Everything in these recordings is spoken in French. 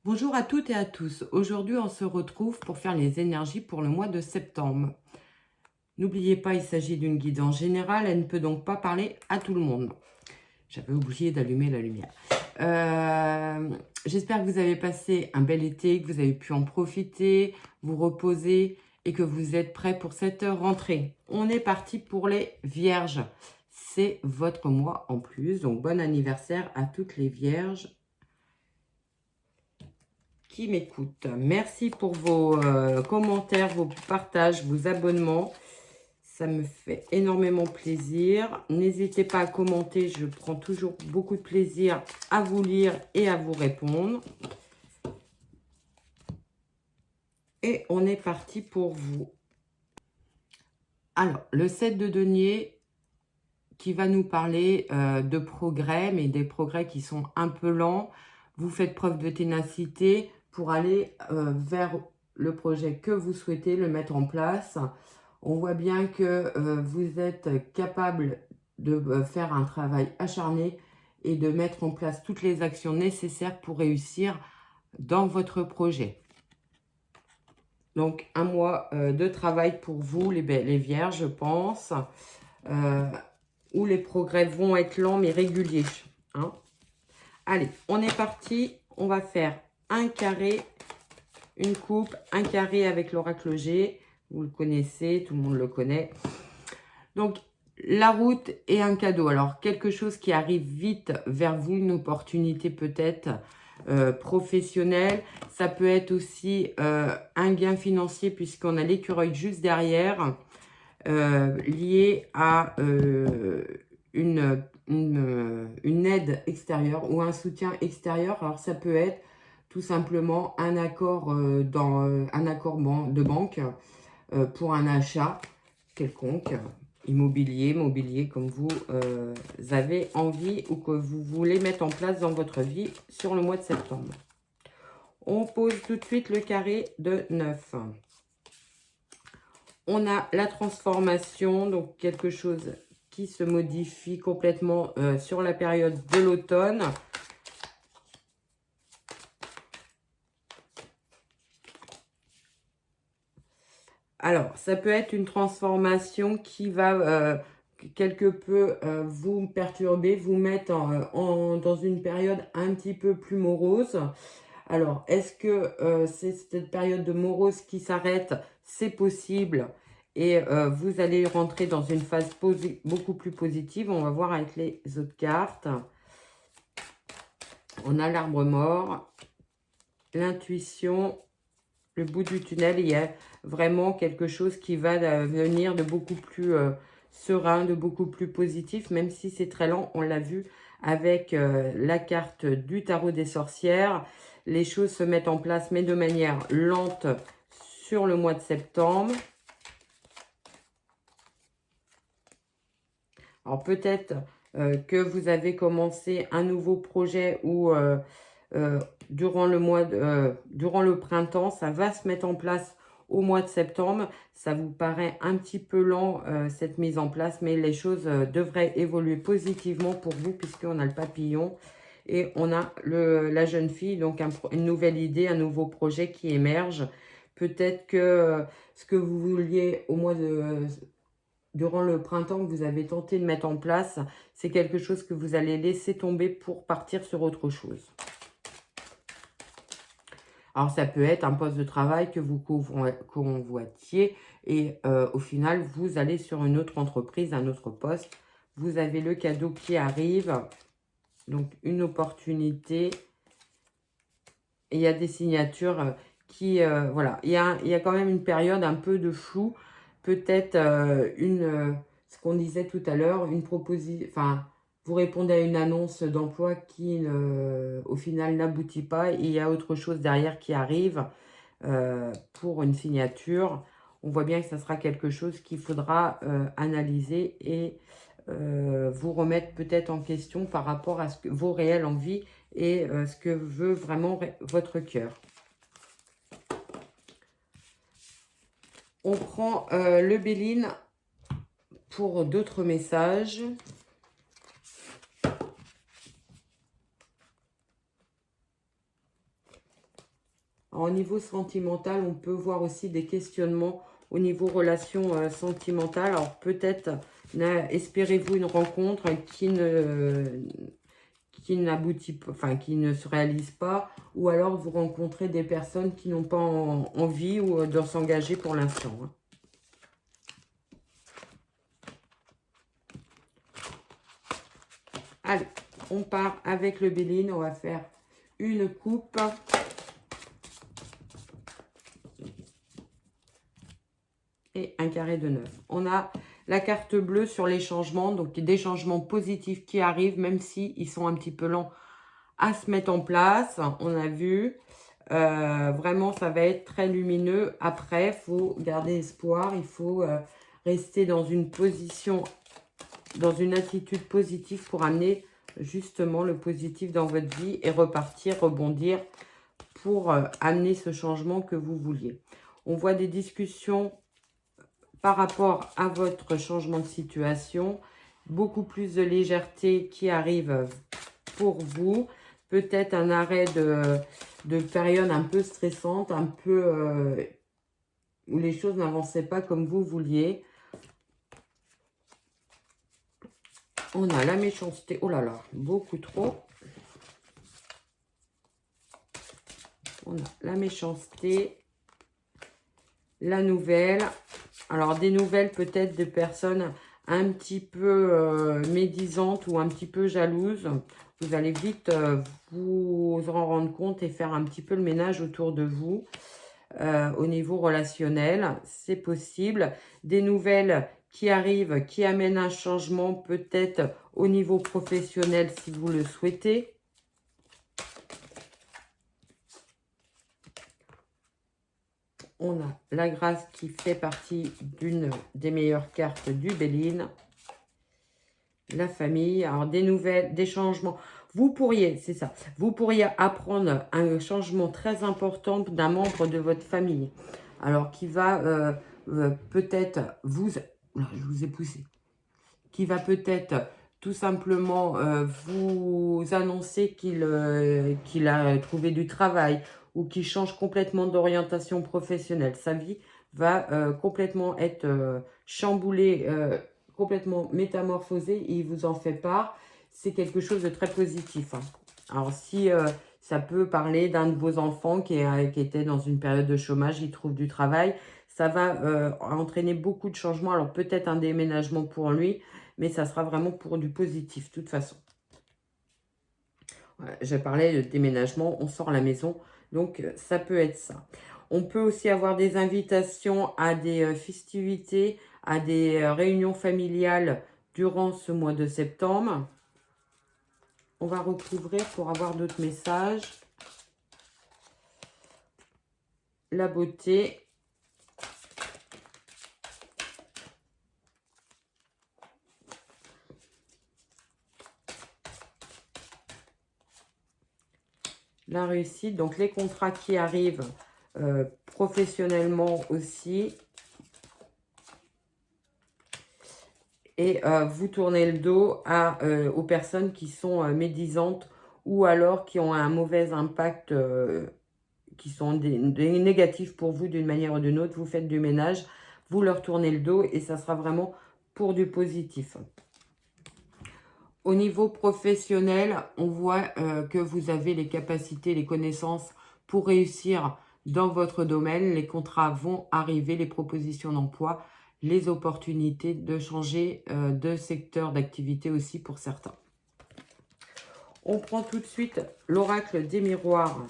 Bonjour à toutes et à tous. Aujourd'hui, on se retrouve pour faire les énergies pour le mois de septembre. N'oubliez pas, il s'agit d'une guidance générale, elle ne peut donc pas parler à tout le monde. J'avais oublié d'allumer la lumière. J'espère que vous avez passé un bel été, que vous avez pu en profiter, vous reposer et que vous êtes prêts pour cette rentrée. On est parti pour les Vierges. C'est votre mois en plus, donc bon anniversaire à toutes les Vierges qui m'écoute. Merci pour vos commentaires, vos partages, vos abonnements. Ça me fait énormément plaisir. N'hésitez pas à commenter, je prends toujours beaucoup de plaisir à vous lire et à vous répondre. Et on est parti pour vous. Alors, le 7 de denier qui va nous parler de progrès, mais des progrès qui sont un peu lents. Vous faites preuve de ténacité pour aller vers le projet que vous souhaitez, le mettre en place. On voit bien que vous êtes capable de faire un travail acharné et de mettre en place toutes les actions nécessaires pour réussir dans votre projet. Donc, un mois de travail pour vous, les Vierges, je pense, où les progrès vont être lents mais réguliers. Hein. Allez, on est parti. On va faire un carré, une coupe, un carré avec l'oracle G. Vous le connaissez, tout le monde le connaît. Donc, la route est un cadeau. Alors, quelque chose qui arrive vite vers vous, une opportunité peut-être professionnelle. Ça peut être aussi un gain financier puisqu'on a l'écureuil juste derrière, lié à une aide extérieure ou un soutien extérieur. Alors, ça peut être tout simplement un accord, un accord de banque pour un achat quelconque, mobilier comme vous avez envie ou que vous voulez mettre en place dans votre vie sur le mois de septembre. On pose tout de suite le carré de 9. On a la transformation, donc quelque chose qui se modifie complètement sur la période de l'automne. Alors, ça peut être une transformation qui va quelque peu vous perturber, vous mettre dans une période un petit peu plus morose. Alors, est-ce que c'est cette période de morose qui s'arrête? C'est possible. Et vous allez rentrer dans une phase beaucoup plus positive. On va voir avec les autres cartes. On a l'arbre mort, l'intuition, le bout du tunnel. Il y a vraiment quelque chose qui va venir de beaucoup plus serein, de beaucoup plus positif, même si c'est très lent. On l'a vu avec la carte du tarot des sorcières. Les choses se mettent en place, mais de manière lente sur le mois de septembre. Alors peut-être que vous avez commencé un nouveau projet ou durant le printemps, ça va se mettre en place au mois de septembre. Ça vous paraît un petit peu lent, cette mise en place, mais les choses devraient évoluer positivement pour vous puisqu'on a le papillon et on a la jeune fille, donc une nouvelle idée, un nouveau projet qui émerge. Peut-être que ce que vous vouliez durant le printemps que vous avez tenté de mettre en place, c'est quelque chose que vous allez laisser tomber pour partir sur autre chose. Alors, ça peut être un poste de travail que vous convoitiez et au final, vous allez sur une autre entreprise, un autre poste. Vous avez le cadeau qui arrive, donc une opportunité. Et il y a des signatures qui... voilà, il y a quand même une période un peu de flou. Peut-être ce qu'on disait tout à l'heure, une proposition... Enfin, vous répondez à une annonce d'emploi qui, au final, n'aboutit pas. Et il y a autre chose derrière qui arrive pour une signature. On voit bien que ça sera quelque chose qu'il faudra analyser et vous remettre peut-être en question par rapport à vos réelles envies et ce que veut vraiment votre cœur. On prend le Béline pour d'autres messages. Au niveau sentimental, on peut voir aussi des questionnements au niveau relation sentimentale. Alors peut-être espérez-vous une rencontre qui n'aboutit pas, enfin qui ne se réalise pas, ou alors vous rencontrez des personnes qui n'ont pas envie ou de s'engager pour l'instant. Hein. Allez, on part avec le Béline, on va faire une coupe. Et un carré de 9. On a la carte bleue sur les changements, donc des changements positifs qui arrivent, même si ils sont un petit peu lents à se mettre en place. On a vu, vraiment, ça va être très lumineux. Après, il faut garder espoir, il faut rester dans une position, dans une attitude positive pour amener justement le positif dans votre vie et repartir, rebondir pour amener ce changement que vous vouliez. On voit des discussions par rapport à votre changement de situation, beaucoup plus de légèreté qui arrive pour vous, peut-être un arrêt de période un peu stressante, un peu où les choses n'avançaient pas comme vous vouliez. On a la méchanceté, oh là là, beaucoup trop. On a la méchanceté, la nouvelle. Alors, des nouvelles peut-être de personnes un petit peu médisantes ou un petit peu jalouses. Vous allez vite vous en rendre compte et faire un petit peu le ménage autour de vous au niveau relationnel. C'est possible. Des nouvelles qui arrivent, qui amènent un changement peut-être au niveau professionnel si vous le souhaitez. On a la grâce qui fait partie d'une des meilleures cartes du Béline. La famille, alors des nouvelles, des changements. Vous pourriez, c'est ça, vous pourriez apprendre un changement très important d'un membre de votre famille. Alors qui va peut-être vous... Je vous ai poussé. Qui va peut-être tout simplement vous annoncer qu'il a trouvé du travail ou qu'il change complètement d'orientation professionnelle. Sa vie va complètement être chamboulée, complètement métamorphosée, et il vous en fait part. C'est quelque chose de très positif. Hein. Alors si ça peut parler d'un de vos enfants qui était dans une période de chômage, il trouve du travail, ça va entraîner beaucoup de changements. Alors peut-être un déménagement pour lui, mais ça sera vraiment pour du positif, de toute façon. Voilà, je parlais de déménagement, on sort la maison, donc ça peut être ça. On peut aussi avoir des invitations à des festivités, à des réunions familiales durant ce mois de septembre. On va recouvrir pour avoir d'autres messages. La beauté. La réussite, donc les contrats qui arrivent professionnellement aussi. Et vous tournez le dos aux personnes qui sont médisantes ou alors qui ont un mauvais impact, qui sont des négatifs pour vous d'une manière ou d'une autre. Vous faites du ménage, vous leur tournez le dos et ça sera vraiment pour du positif. Au niveau professionnel, on voit que vous avez les capacités, les connaissances pour réussir dans votre domaine. Les contrats vont arriver, les propositions d'emploi, les opportunités de changer de secteur d'activité aussi pour certains. On prend tout de suite l'oracle des miroirs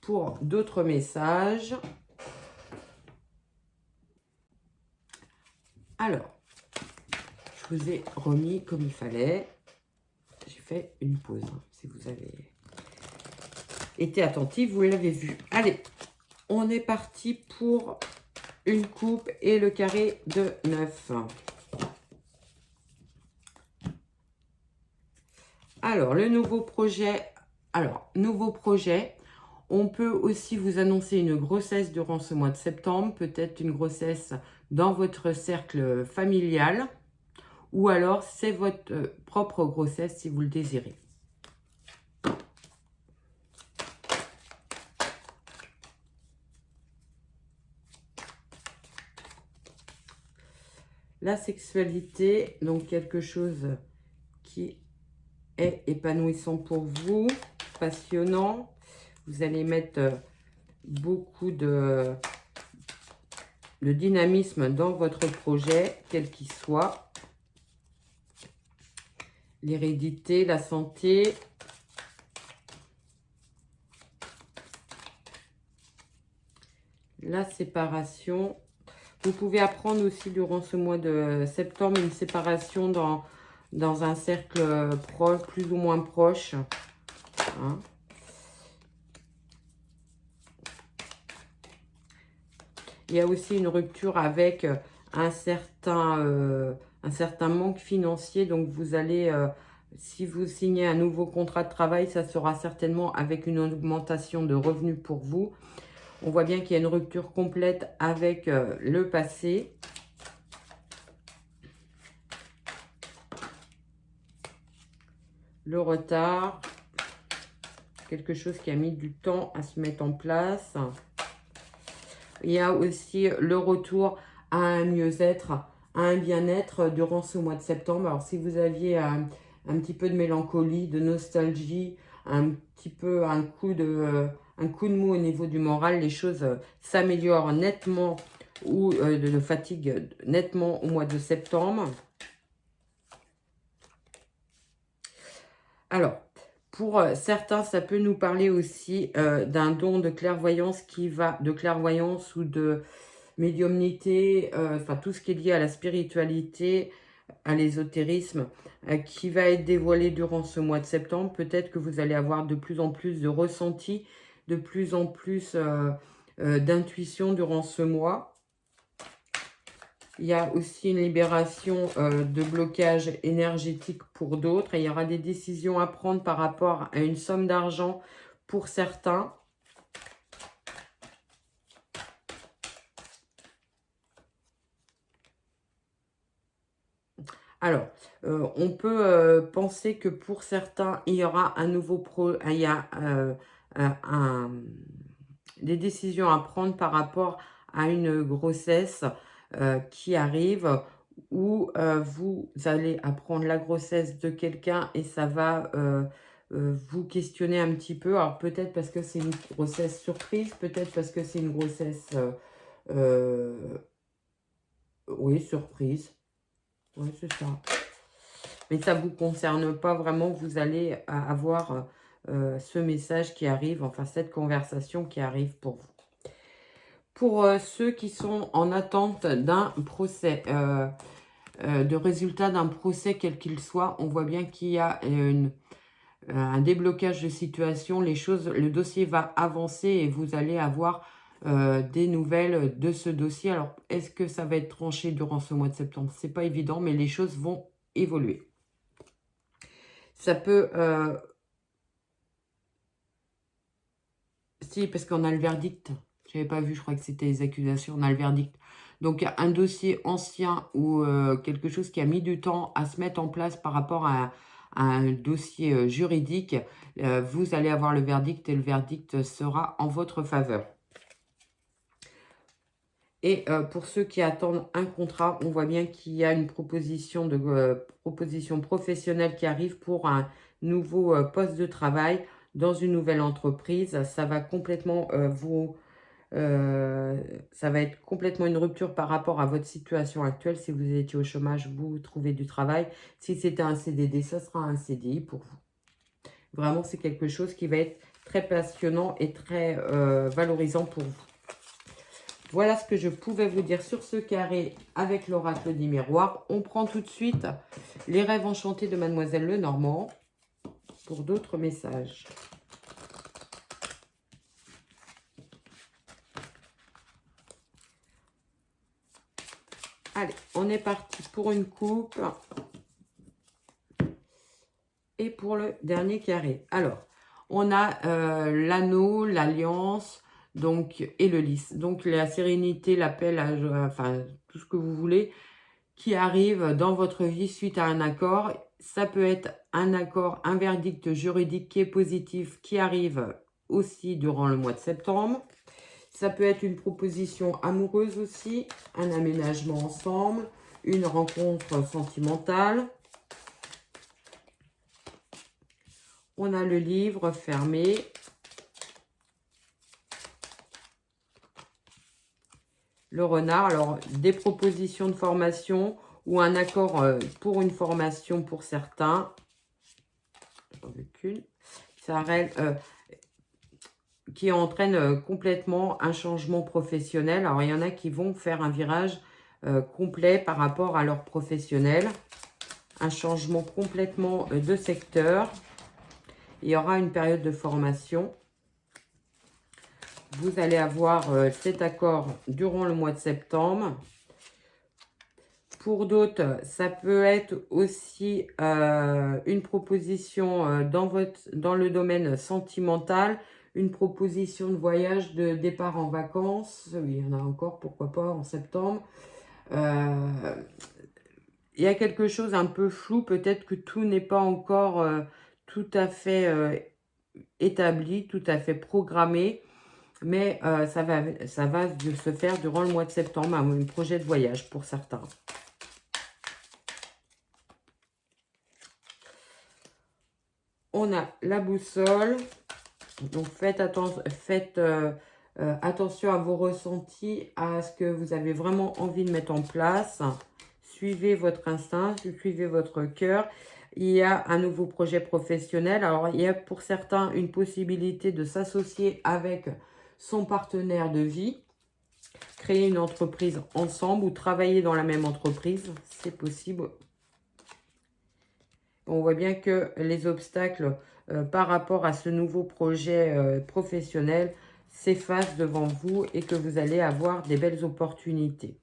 pour d'autres messages. Alors, je vous ai remis comme il fallait. J'ai fait une pause. Hein, si vous avez été attentif, vous l'avez vu. Allez, on est parti pour une coupe et le carré de 9. Alors, le nouveau projet. Alors, nouveau projet. On peut aussi vous annoncer une grossesse durant ce mois de septembre. Peut-être une grossesse dans votre cercle familial. Ou alors, c'est votre propre grossesse si vous le désirez. La sexualité, donc quelque chose qui est épanouissant pour vous, passionnant. Vous allez mettre beaucoup de dynamisme dans votre projet, quel qu'il soit. L'hérédité, la santé. La séparation. Vous pouvez apprendre aussi durant ce mois de septembre une séparation dans un cercle proche, plus ou moins proche. Hein. Il y a aussi une rupture avec un certain manque financier. Donc, vous allez, si vous signez un nouveau contrat de travail, ça sera certainement avec une augmentation de revenus pour vous. On voit bien qu'il y a une rupture complète avec le passé. Le retard. Quelque chose qui a mis du temps à se mettre en place. Il y a aussi le retour à un mieux-être, à un bien-être durant ce mois de septembre. Alors, si vous aviez un petit peu de mélancolie, de nostalgie, un petit peu un coup de mou au niveau du moral, les choses s'améliorent nettement ou de fatigue nettement au mois de septembre. Alors, pour certains, ça peut nous parler aussi d'un don de clairvoyance ou de médiumnité, enfin tout ce qui est lié à la spiritualité, à l'ésotérisme, qui va être dévoilé durant ce mois de septembre. Peut-être que vous allez avoir de plus en plus de ressentis, de plus en plus d'intuition durant ce mois. Il y a aussi une libération de blocage énergétique pour d'autres. Et il y aura des décisions à prendre par rapport à une somme d'argent pour certains. Alors, on peut penser que pour certains, il y aura un nouveau des décisions à prendre par rapport à une grossesse qui arrive, où vous allez apprendre la grossesse de quelqu'un et ça va vous questionner un petit peu. Alors, peut-être parce que c'est une grossesse surprise, peut-être parce que c'est une grossesse, oui, surprise. Oui, c'est ça. Mais ça ne vous concerne pas vraiment. Vous allez avoir ce message qui arrive, enfin cette conversation qui arrive pour vous. Pour ceux qui sont en attente d'un procès, de résultat d'un procès quel qu'il soit, on voit bien qu'il y a un déblocage de situation. Le dossier va avancer et vous allez avoir des nouvelles de ce dossier. Alors, est-ce que ça va être tranché durant ce mois de septembre? C'est pas évident, mais les choses vont évoluer. Ça peut... Si, parce qu'on a le verdict. Je n'avais pas vu, je crois que c'était les accusations. On a le verdict. Donc, un dossier ancien ou quelque chose qui a mis du temps à se mettre en place par rapport à un dossier juridique, vous allez avoir le verdict et le verdict sera en votre faveur. Et pour ceux qui attendent un contrat, on voit bien qu'il y a une proposition professionnelle qui arrive pour un nouveau poste de travail dans une nouvelle entreprise. Ça va complètement ça va être complètement une rupture par rapport à votre situation actuelle. Si vous étiez au chômage, vous trouvez du travail. Si c'était un CDD, ça sera un CDI pour vous. Vraiment, c'est quelque chose qui va être très passionnant et très valorisant pour vous. Voilà ce que je pouvais vous dire sur ce carré avec l'oracle des miroirs. On prend tout de suite les rêves enchantés de Mademoiselle Lenormand pour d'autres messages. Allez, on est parti pour une coupe. Et pour le dernier carré. Alors, on a l'anneau, l'alliance, donc et le lys. Donc, la sérénité, la paix, enfin, tout ce que vous voulez, qui arrive dans votre vie suite à un accord. Ça peut être un accord, un verdict juridique qui est positif, qui arrive aussi durant le mois de septembre. Ça peut être une proposition amoureuse aussi, un aménagement ensemble, une rencontre sentimentale. On a le livre fermé. Le renard, alors des propositions de formation ou un accord pour une formation pour certains. J'en veux qu'une. Qui entraîne complètement un changement professionnel. Alors, il y en a qui vont faire un virage complet par rapport à leur professionnel. Un changement complètement de secteur. Il y aura une période de formation. Vous allez avoir cet accord durant le mois de septembre. Pour d'autres, ça peut être aussi une proposition dans le domaine sentimental, une proposition de voyage, de départ en vacances. Il y en a encore, pourquoi pas, en septembre. Il y a quelque chose un peu flou, peut-être que tout n'est pas encore tout à fait établi, tout à fait programmé. Mais ça va se faire durant le mois de septembre, un projet de voyage pour certains. On a la boussole. Donc, faites attention à vos ressentis, à ce que vous avez vraiment envie de mettre en place. Suivez votre instinct, suivez votre cœur. Il y a un nouveau projet professionnel. Alors, il y a pour certains une possibilité de s'associer avec son partenaire de vie, créer une entreprise ensemble ou travailler dans la même entreprise. C'est possible. On voit bien que les obstacles par rapport à ce nouveau projet professionnel s'effacent devant vous et que vous allez avoir des belles opportunités.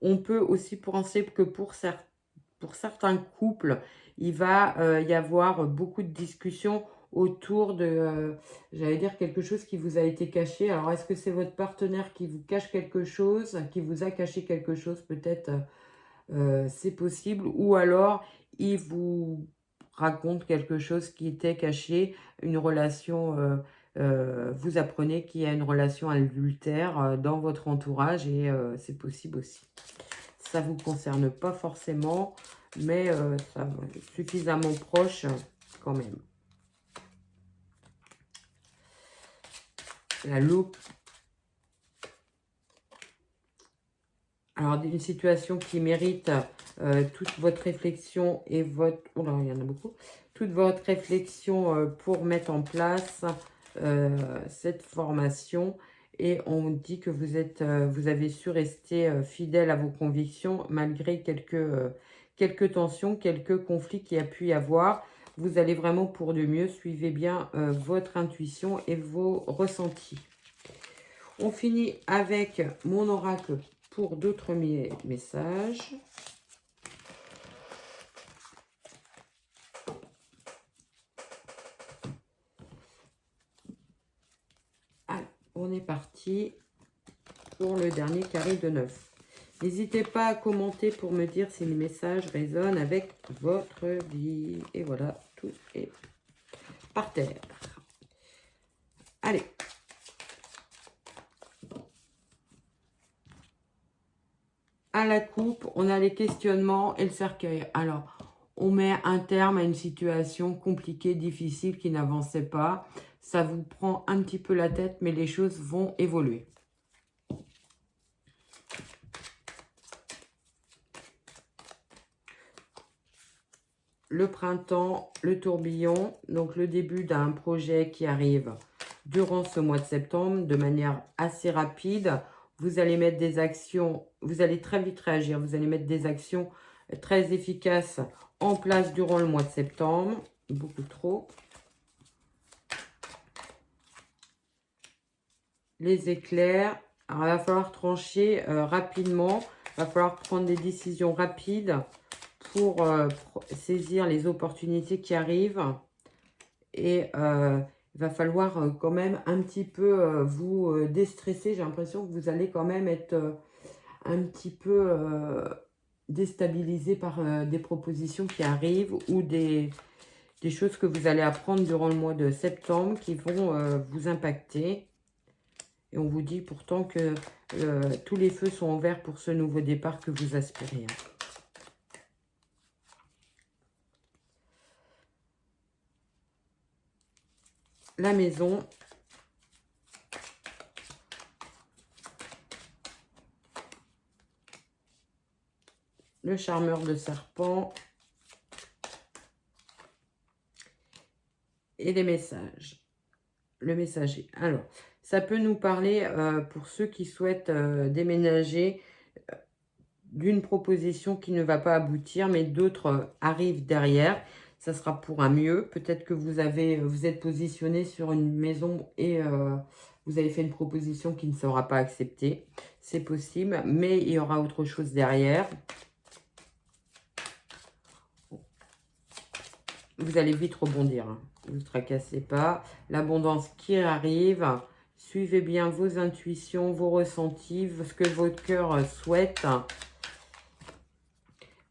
On peut aussi penser que pour certains couples, il va y avoir beaucoup de discussions autour de, j'allais dire, quelque chose qui vous a été caché. Alors, est-ce que c'est votre partenaire qui vous cache quelque chose, qui vous a caché quelque chose peut-être c'est possible, ou alors il vous raconte quelque chose qui était caché, une relation, vous apprenez qu'il y a une relation adultère dans votre entourage et c'est possible aussi. Ça ne vous concerne pas forcément, mais ça, suffisamment proche quand même. La loupe. Alors, une situation qui mérite toute votre réflexion et votre... Oh là, il y en a beaucoup. Toute votre réflexion pour mettre en place cette formation. Et on dit que vous avez su rester fidèle à vos convictions malgré quelques tensions, quelques conflits qu'il y a pu y avoir. Vous allez vraiment pour du mieux. Suivez bien votre intuition et vos ressentis. On finit avec mon oracle pour d'autres messages. Allez, on est parti pour le dernier carré de 9. N'hésitez pas à commenter pour me dire si les messages résonnent avec votre vie. Et voilà, tout est par terre. Allez. À la coupe, on a les questionnements et le cercueil. Alors, on met un terme à une situation compliquée, difficile, qui n'avançait pas. Ça vous prend un petit peu la tête, mais les choses vont évoluer. Le printemps, le tourbillon, donc le début d'un projet qui arrive durant ce mois de septembre de manière assez rapide. Vous allez mettre des actions, vous allez très vite réagir, vous allez mettre des actions très efficaces en place durant le mois de septembre. Beaucoup trop. Les éclairs. Alors, il va falloir trancher rapidement. Il va falloir prendre des décisions rapides pour saisir les opportunités qui arrivent. Et il va falloir quand même un petit peu vous déstresser. J'ai l'impression que vous allez quand même être un petit peu déstabilisé par des propositions qui arrivent ou des choses que vous allez apprendre durant le mois de septembre qui vont vous impacter. Et on vous dit pourtant que tous les feux sont ouverts pour ce nouveau départ que vous aspirez. La maison. Le charmeur de serpent. Et les messages. Le messager. Alors, ça peut nous parler, pour ceux qui souhaitent déménager, d'une proposition qui ne va pas aboutir, mais d'autres arrivent derrière. Ça sera pour un mieux. Peut-être que vous êtes positionné sur une maison et vous avez fait une proposition qui ne sera pas acceptée. C'est possible, mais il y aura autre chose derrière. Vous allez vite rebondir, hein. Ne vous tracassez pas. L'abondance qui arrive. Suivez bien vos intuitions, vos ressentis, ce que votre cœur souhaite.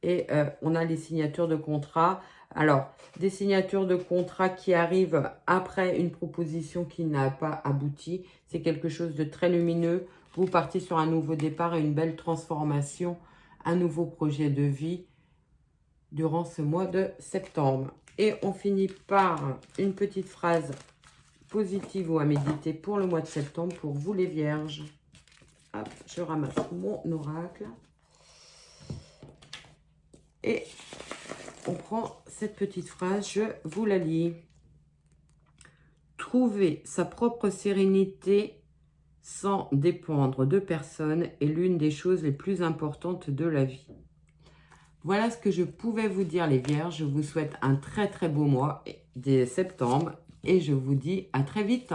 Et on a les signatures de contrat. Alors, des signatures de contrat qui arrivent après une proposition qui n'a pas abouti. C'est quelque chose de très lumineux. Vous partez sur un nouveau départ et une belle transformation. Un nouveau projet de vie durant ce mois de septembre. Et on finit par une petite phrase positive ou à méditer pour le mois de septembre pour vous les vierges. Hop, je ramasse mon oracle. Et on prend cette petite phrase, je vous la lis. Trouver sa propre sérénité sans dépendre de personne est l'une des choses les plus importantes de la vie. Voilà ce que je pouvais vous dire les vierges. Je vous souhaite un très très beau mois de septembre et je vous dis à très vite.